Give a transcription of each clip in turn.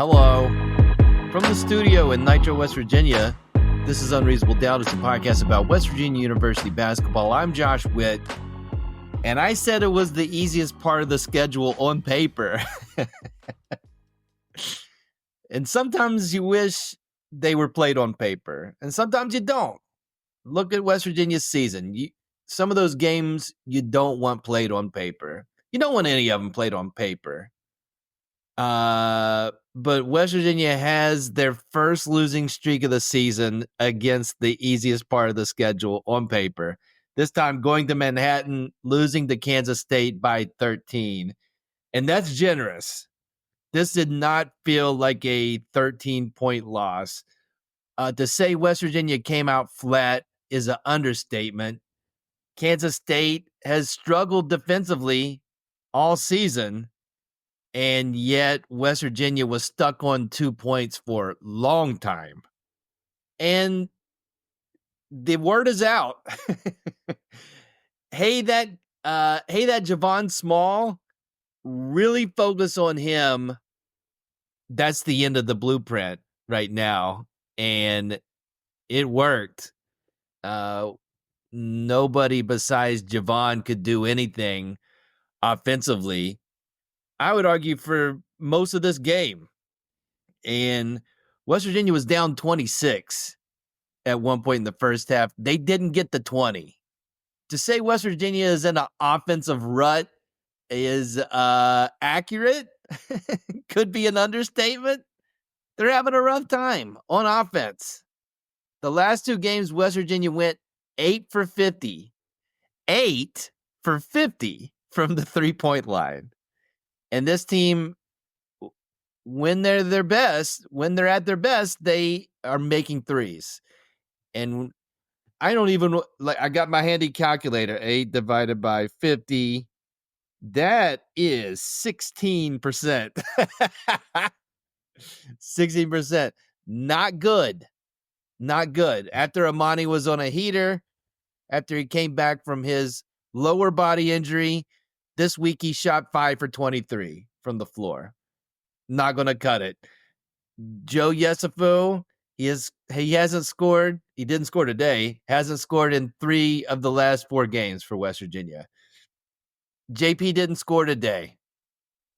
Hello. From the studio in Nitro, West Virginia, this is Unreasonable Doubt. It's a podcast about West Virginia University basketball. I'm Josh Witt, and I said it was the easiest part of the schedule on paper. And sometimes you wish they were played on paper, and sometimes you don't. Look at West Virginia's season. Some of those games you don't want played on paper. You don't want any of them played on paper. But West Virginia has their first losing streak of the season against the easiest part of the schedule on paper. This time going to Manhattan, losing to Kansas State by 13. And that's generous. This did not feel like a 13-point loss. To say West Virginia came out flat is an understatement. Kansas State has struggled defensively all season. And yet West Virginia was stuck on 2 points for a long time. And the word is out. Hey, that Javon Small, really focus on him. That's the end of the blueprint right now. And it worked. Nobody besides Javon could do anything offensively, I would argue, for most of this game. And West Virginia was down 26 at one point in the first half. They didn't get the 20. To say West Virginia is in an offensive rut is accurate. Could be an understatement. They're having a rough time on offense. The last two games, West Virginia went 8 for 50. 8 for 50 from the 3-point line. And this team, when they're at their best, they are making threes. And I don't even, I got my handy calculator, 8 divided by 50. That is 16%. 16%. Not good. Not good. After Amani was on a heater, after he came back from his lower body injury, this week he shot 5 for 23 from the floor. Not going to cut it. Joe Yesufu, he hasn't scored. He didn't score today. Hasn't scored in 3 of the last 4 games for West Virginia. JP didn't score today.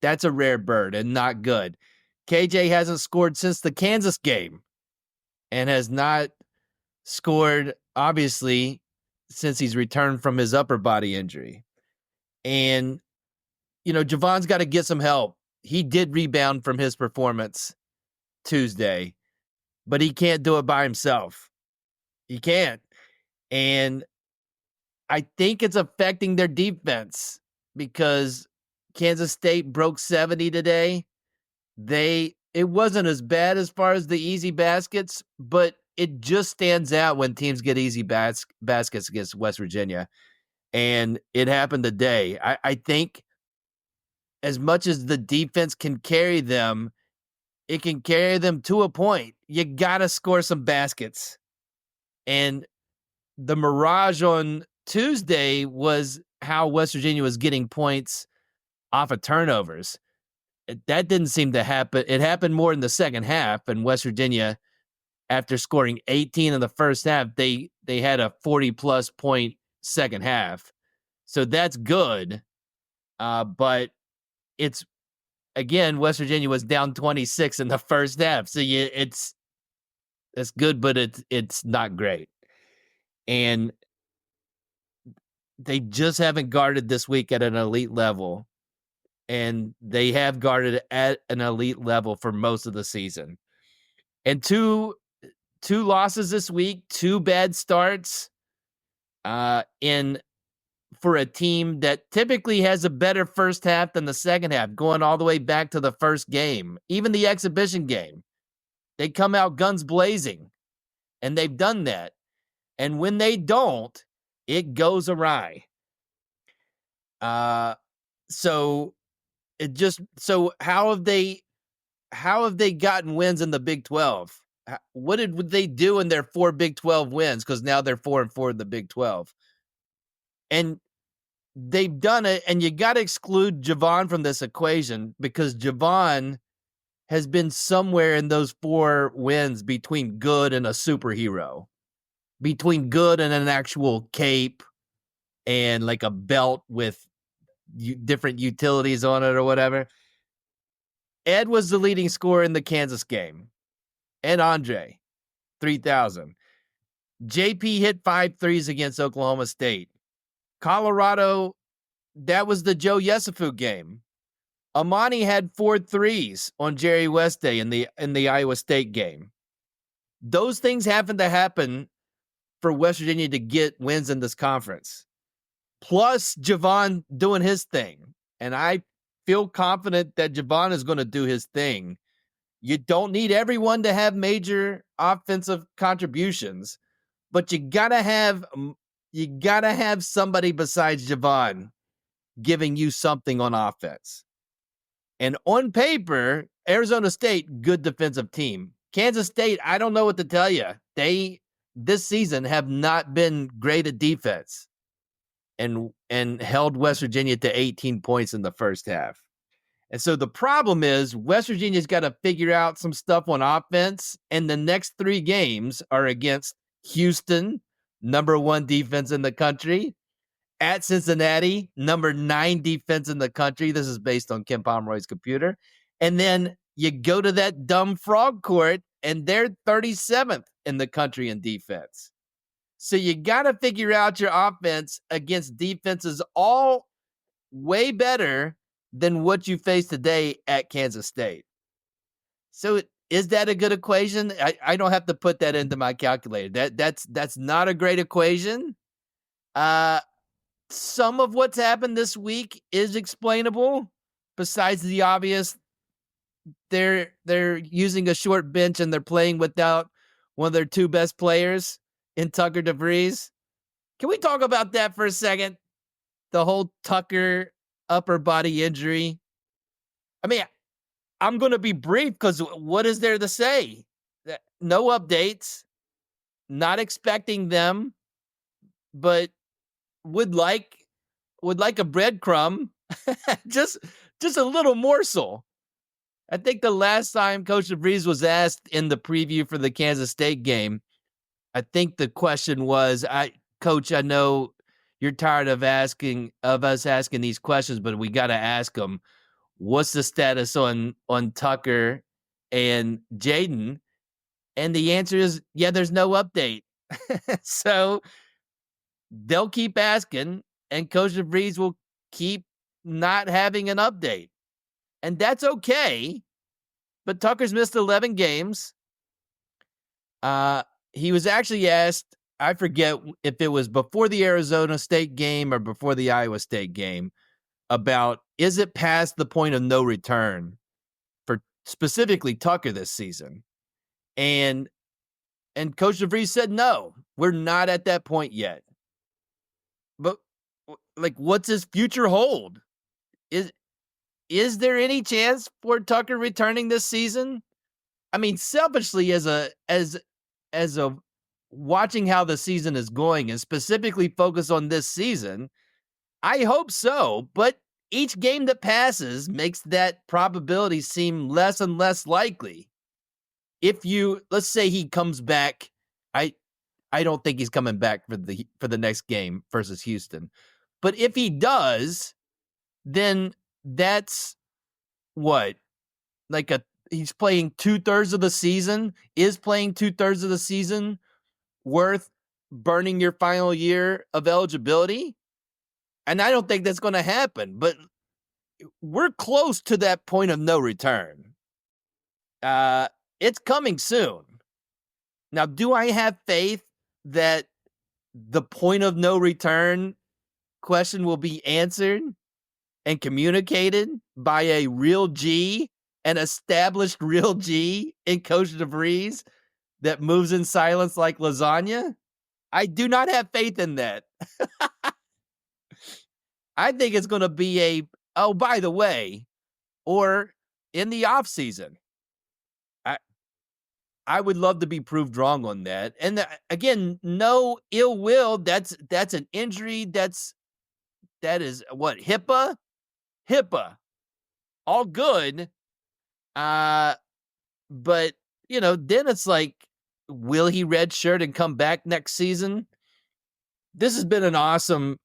That's a rare bird and not good. KJ hasn't scored since the Kansas game and has not scored, obviously, since he's returned from his upper body injury. And, Javon's got to get some help. He did rebound from his performance Tuesday, but he can't do it by himself. He can't. And I think it's affecting their defense because Kansas State broke 70 today. It wasn't as bad as far as the easy baskets, but it just stands out when teams get easy baskets against West Virginia. And it happened today. I think as much as the defense can carry them, it can carry them to a point. You got to score some baskets. And the mirage on Tuesday was how West Virginia was getting points off of turnovers. That didn't seem to happen. It happened more in the second half, and West Virginia, after scoring 18 in the first half, they had a 40-plus point second half. So that's good. But it's, again, West Virginia was down 26 in the first half. So it's good, but it's not great. And they just haven't guarded this week at an elite level. And they have guarded at an elite level for most of the season. And two losses this week, 2 bad starts for a team that typically has a better first half than the second half, going all the way back to the first game, even the exhibition game. They come out guns blazing, and they've done that. And when they don't, it goes awry. So how have they gotten wins in the Big 12? What did they do in their 4 Big 12 wins? Because now they're 4-4 in the Big 12. And they've done it, and you got to exclude Javon from this equation because Javon has been somewhere in those 4 wins between good and a superhero, between good and an actual cape and like a belt with different utilities on it or whatever. Ed was the leading scorer in the Kansas game, and Andre, 3,000. JP hit 5 threes against Oklahoma State. Colorado, that was the Joe Yesufu game. Amani had 4 threes on Jerry West Day in the Iowa State game. Those things happen to happen for West Virginia to get wins in this conference. Plus Javon doing his thing. And I feel confident that Javon is going to do his thing. You don't need everyone to have major offensive contributions, but you gotta have somebody besides Javon giving you something on offense. And on paper, Arizona State, good defensive team. Kansas State, I don't know what to tell you. They this season have not been great at defense and held West Virginia to 18 points in the first half. And so the problem is West Virginia's got to figure out some stuff on offense, and the next 3 games are against Houston, number 1 defense in the country, at Cincinnati, number 9 defense in the country. This is based on Ken Pomeroy's computer. And then you go to that dumb Frog Court, and they're 37th in the country in defense. So you got to figure out your offense against defenses all way better than what you face today at Kansas State. So is that a good equation? I don't have to put that into my calculator. That's not a great equation. Some of what's happened this week is explainable. Besides the obvious, they're using a short bench and they're playing without one of their 2 best players in Tucker DeVries. Can we talk about that for a second? The whole Tucker upper body injury. I mean, I'm going to be brief because what is there to say? No updates. Not expecting them, but would like a breadcrumb, just a little morsel. I think the last time Coach DeVries was asked in the preview for the Kansas State game, I think the question was, Coach, I know you're tired of us asking these questions, but we got to ask them. What's the status on Tucker and Jaden? And the answer is, yeah, there's no update. So they'll keep asking, and Coach DeVries will keep not having an update. And that's okay. But Tucker's missed 11 games. He was actually asked, I forget if it was before the Arizona State game or before the Iowa State game, about is it past the point of no return for specifically Tucker this season? And Coach DeVries said, no, we're not at that point yet. But like, what's his future hold? Is there any chance for Tucker returning this season? I mean, selfishly, as a watching how the season is going and specifically focus on this season, I hope so. But each game that passes makes that probability seem less and less likely. Let's say he comes back, I don't think he's coming back for the next game versus Houston. But if he does, then that's what? Like he's playing 2/3 of the season, is playing 2/3 of the season worth burning your final year of eligibility? And I don't think that's going to happen, but we're close to that point of no return. It's coming soon. Now, do I have faith that the point of no return question will be answered and communicated by a real G, an established real G in Coach DeVries that moves in silence like lasagna? I do not have faith in that. I think it's going to be by the way, or in the off season. I would love to be proved wrong on that. And again, no ill will. That's an injury. That is what? HIPAA? HIPAA. All good. But, then it's like, will he redshirt and come back next season? This has been an awesome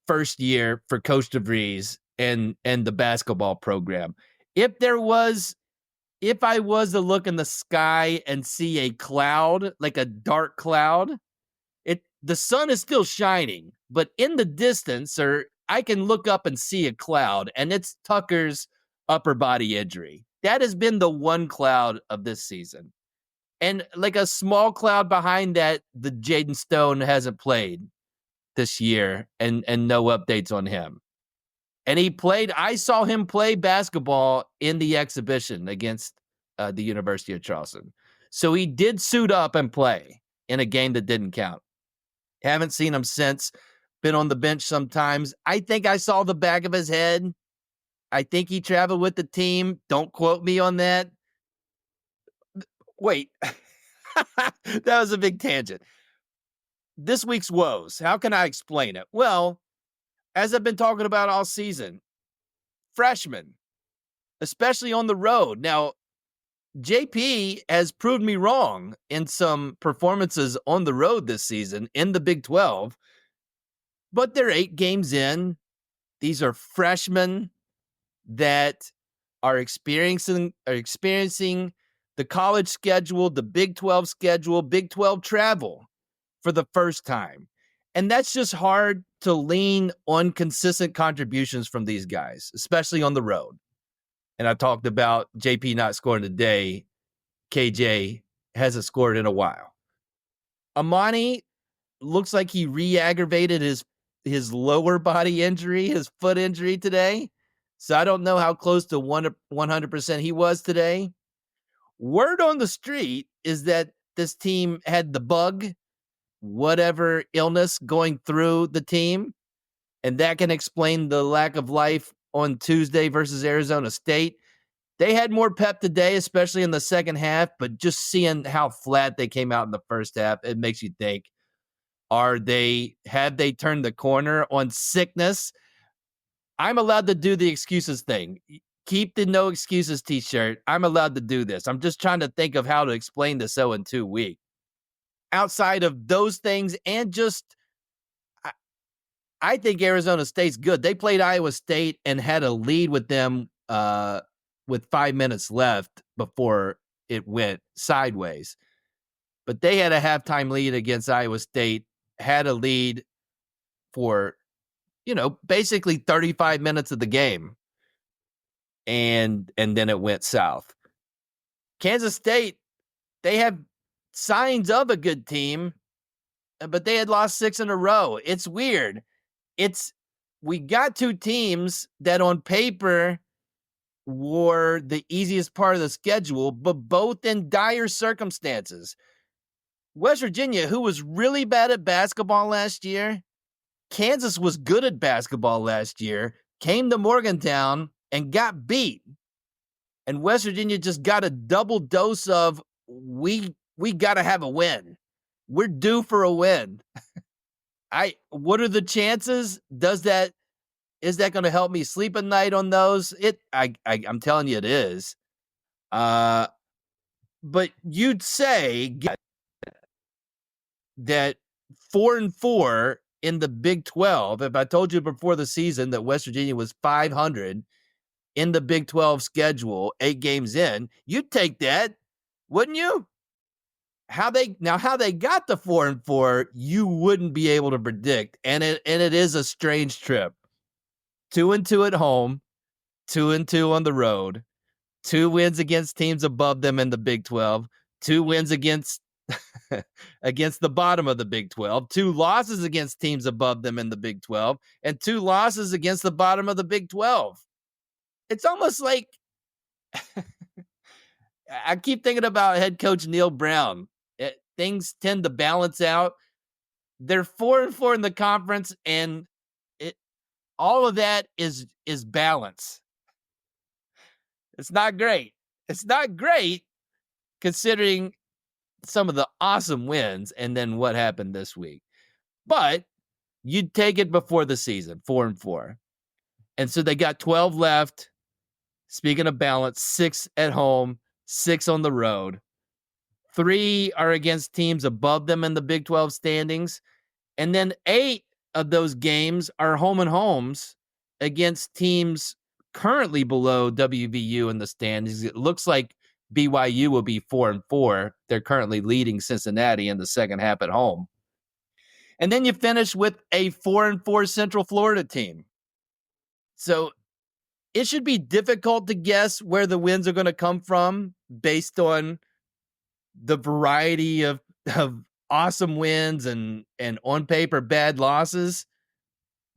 first year for Coach DeVries and the basketball program. If I was to look in the sky and see a cloud, like a dark cloud, the sun is still shining, but in the distance, or I can look up and see a cloud, and it's Tucker's upper body injury. That has been the one cloud of this season. And like a small cloud behind that, the Jaden Stone hasn't played this year, and no updates on him. And I saw him play basketball in the exhibition against the University of Charleston. So he did suit up and play in a game that didn't count. Haven't seen him since. Been on the bench sometimes. I think I saw the back of his head. I think he traveled with the team. Don't quote me on that. Wait. That was a big tangent. This week's woes. How can I explain it? Well, as I've been talking about all season, freshmen, especially on the road. Now, JP has proved me wrong in some performances on the road this season in the Big 12, but they're 8 games in. These are freshmen that are experiencing the college schedule, the Big 12 schedule, Big 12 travel for the first time. And that's just hard to lean on consistent contributions from these guys, especially on the road. And I talked about JP not scoring today. KJ hasn't scored in a while. Amani looks like he re-aggravated his lower body injury, his foot injury today. So I don't know how close to 100% he was today. Word on the street is that this team had the bug, whatever illness going through the team, and that can explain the lack of life on Tuesday versus Arizona State. They had more pep today, especially in the second half, but just seeing how flat they came out in the first half, it makes you think, have they turned the corner on sickness? I'm allowed to do the excuses thing. Keep the no excuses t-shirt. I'm allowed to do this. I'm just trying to think of how to explain the 0-2 week. Outside of those things, and just, I think Arizona State's good. They played Iowa State and had a lead with them with 5 minutes left before it went sideways. But they had a halftime lead against Iowa State, had a lead for, basically 35 minutes of the game. And then it went south. Kansas State, they have signs of a good team, but they had lost 6 in a row. It's weird. We got 2 teams that on paper were the easiest part of the schedule, but both in dire circumstances. West Virginia, who was really bad at basketball last year, Kansas was good at basketball last year, came to Morgantown and got beat. And West Virginia just got a double dose of, we got to have a win. We're due for a win. What are the chances? Is that going to help me sleep at night on those? I'm telling you it is. But you'd say that 4-4 in the Big 12, if I told you before the season that West Virginia was 500 in the Big 12 schedule, 8 games in, you'd take that, wouldn't you? How they got the 4-4, you wouldn't be able to predict, and it is a strange trip. 2-2 at home, 2-2 on the road, 2 wins against teams above them in the Big 12, 2 wins against the bottom of the Big 12, 2 losses against teams above them in the Big 12, and 2 losses against the bottom of the Big 12. It's almost like I keep thinking about head coach Neil Brown. Things tend to balance out. They're 4-4 in the conference, and all of that is balance. It's not great. It's not great considering some of the awesome wins and then what happened this week. But you'd take it before the season, 4-4. And so they got 12 left. Speaking of balance, 6 at home, 6 on the road. 3 are against teams above them in the Big 12 standings. And then 8 of those games are home and homes against teams currently below WVU in the standings. It looks like BYU will be 4-4. They're currently leading Cincinnati in the second half at home. And then you finish with a 4-4 Central Florida team. So it should be difficult to guess where the wins are going to come from based on the variety of awesome wins and on paper bad losses.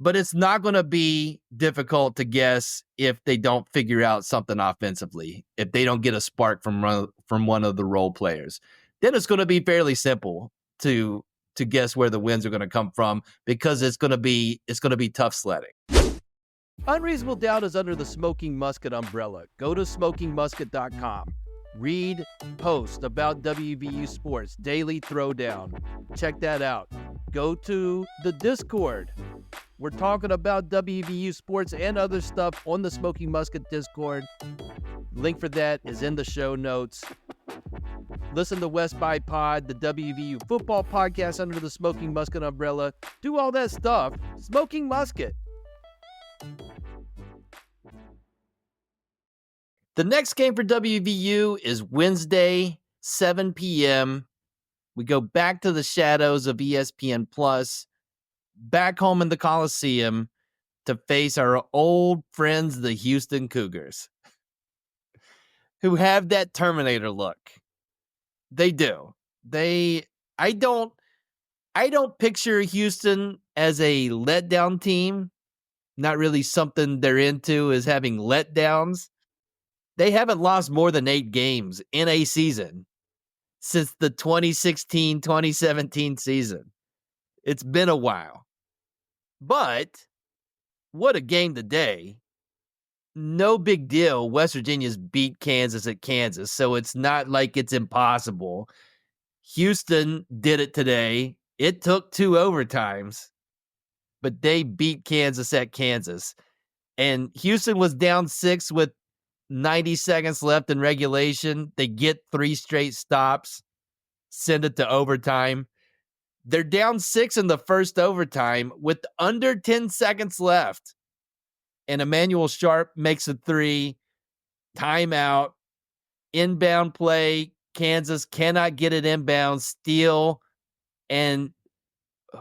But it's not going to be difficult to guess if they don't figure out something offensively, if they don't get a spark from one of the role players. Then it's going to be fairly simple to guess where the wins are going to come from, because it's going to be tough sledding. Unreasonable Doubt is under the Smoking Musket umbrella. Go to smokingmusket.com. Read posts about WVU sports, daily throwdown. Check that out. Go to the Discord. We're talking about WVU sports and other stuff on the Smoking Musket Discord. Link for that is in the show notes. Listen to West by Pod, the WVU football podcast under the Smoking Musket umbrella. Do all that stuff. Smoking Musket. The next game for WVU is Wednesday, 7 p.m. We go back to the shadows of ESPN Plus, back home in the Coliseum to face our old friends, the Houston Cougars, who have that Terminator look. They do. I don't picture Houston as a letdown team. Not really something they're into, is having letdowns. They haven't lost more than 8 games in a season since the 2016-2017 season. It's been a while. But what a game today. No big deal. West Virginia's beat Kansas at Kansas, so it's not like it's impossible. Houston did it today. It took 2 overtimes, but they beat Kansas at Kansas. And Houston was down 6 with 90 seconds left in regulation. They get 3 straight stops, send it to overtime. They're down 6 in the first overtime with under 10 seconds left. And Emmanuel Sharp makes a 3, timeout, inbound play. Kansas cannot get it inbound, steal. And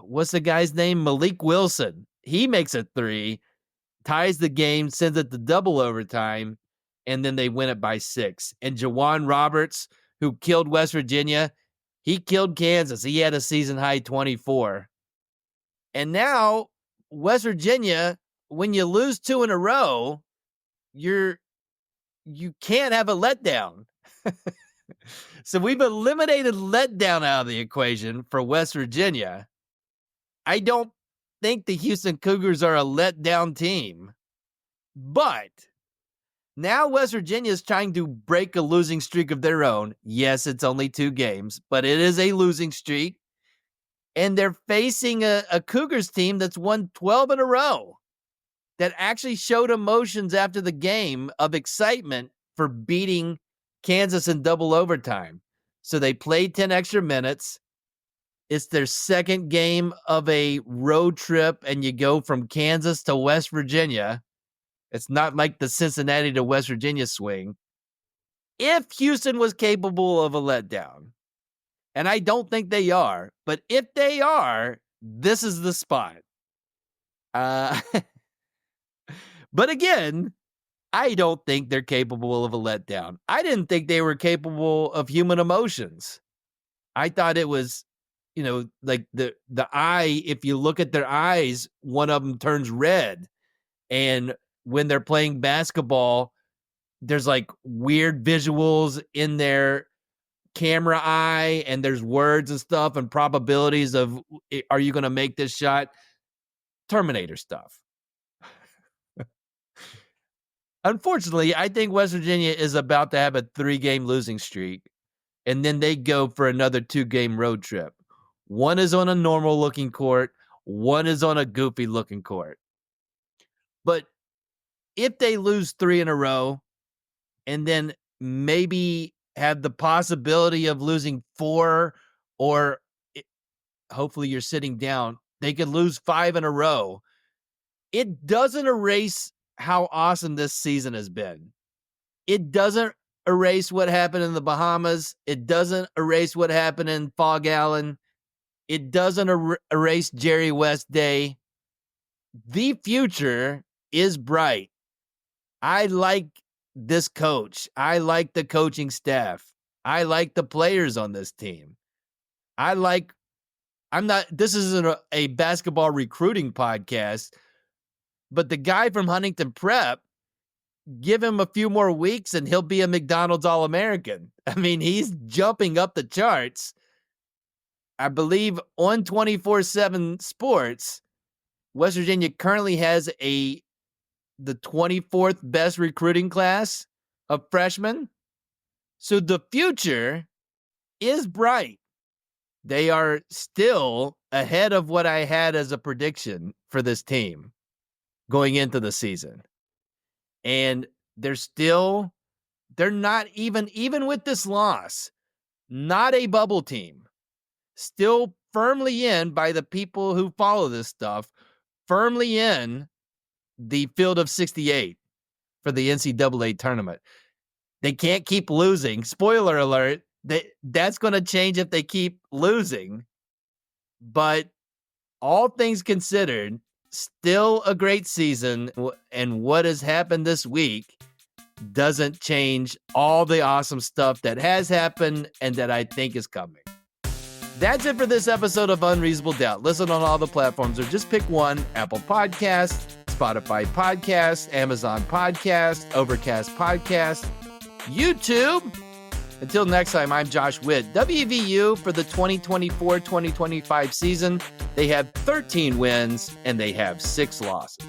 what's the guy's name? Malik Wilson. He makes a 3, ties the game, sends it to double overtime, and then they win it by 6. And Jawan Roberts, who killed West Virginia, he killed Kansas. He had a season-high 24. And now West Virginia, when you lose 2 in a row, you can't have a letdown. So we've eliminated letdown out of the equation for West Virginia. I don't think the Houston Cougars are a letdown team. But now West Virginia is trying to break a losing streak of their own. Yes, it's only 2 games, but it is a losing streak. And they're facing a Cougars team that's won 12 in a row, that actually showed emotions after the game of excitement for beating Kansas in double overtime. So they played 10 extra minutes. It's their second game of a road trip, and you go from Kansas to West Virginia. It's not like the Cincinnati to West Virginia swing. If Houston was capable of a letdown, and I don't think they are, but if they are, this is the spot. But again, I don't think they're capable of a letdown. I didn't think they were capable of human emotions. I thought it was, like the eye, if you look at their eyes, one of them turns red. And when they're playing basketball, there's like weird visuals in their camera eye, and there's words and stuff and probabilities of, are you going to make this shot? Terminator stuff. Unfortunately, I think West Virginia is about to have a 3-game losing streak, and then they go for another 2-game road trip. One is on a normal-looking court. One is on a goofy-looking court. But if they lose 3 in a row, and then maybe have the possibility of losing 4, or hopefully you're sitting down, they could lose 5 in a row. It doesn't erase how awesome this season has been. It doesn't erase what happened in the Bahamas. It doesn't erase what happened in Fog Allen. It doesn't erase Jerry West Day. The future is bright. I like this coach. I like the coaching staff. I like the players on this team. This isn't a basketball recruiting podcast, but the guy from Huntington Prep, give him a few more weeks and he'll be a McDonald's All-American. I mean, he's jumping up the charts. I believe on 24/7 Sports, West Virginia currently has the 24th best recruiting class of freshmen. So the future is bright. They are still ahead of what I had as a prediction for this team going into the season. And they're not even with this loss, not a bubble team. Still firmly in, by the people who follow this stuff, firmly in the field of 68 for the NCAA tournament. They can't keep losing. Spoiler alert, that's going to change if they keep losing. But all things considered, still a great season. And what has happened this week doesn't change all the awesome stuff that has happened and that I think is coming. That's it for this episode of Unreasonable Doubt. Listen on all the platforms or just pick one: Apple Podcasts, Spotify Podcasts, Amazon Podcasts, Overcast Podcasts, YouTube. Until next time, I'm Josh Witt. WVU for the 2024-2025 season, they have 13 wins and they have 6 losses.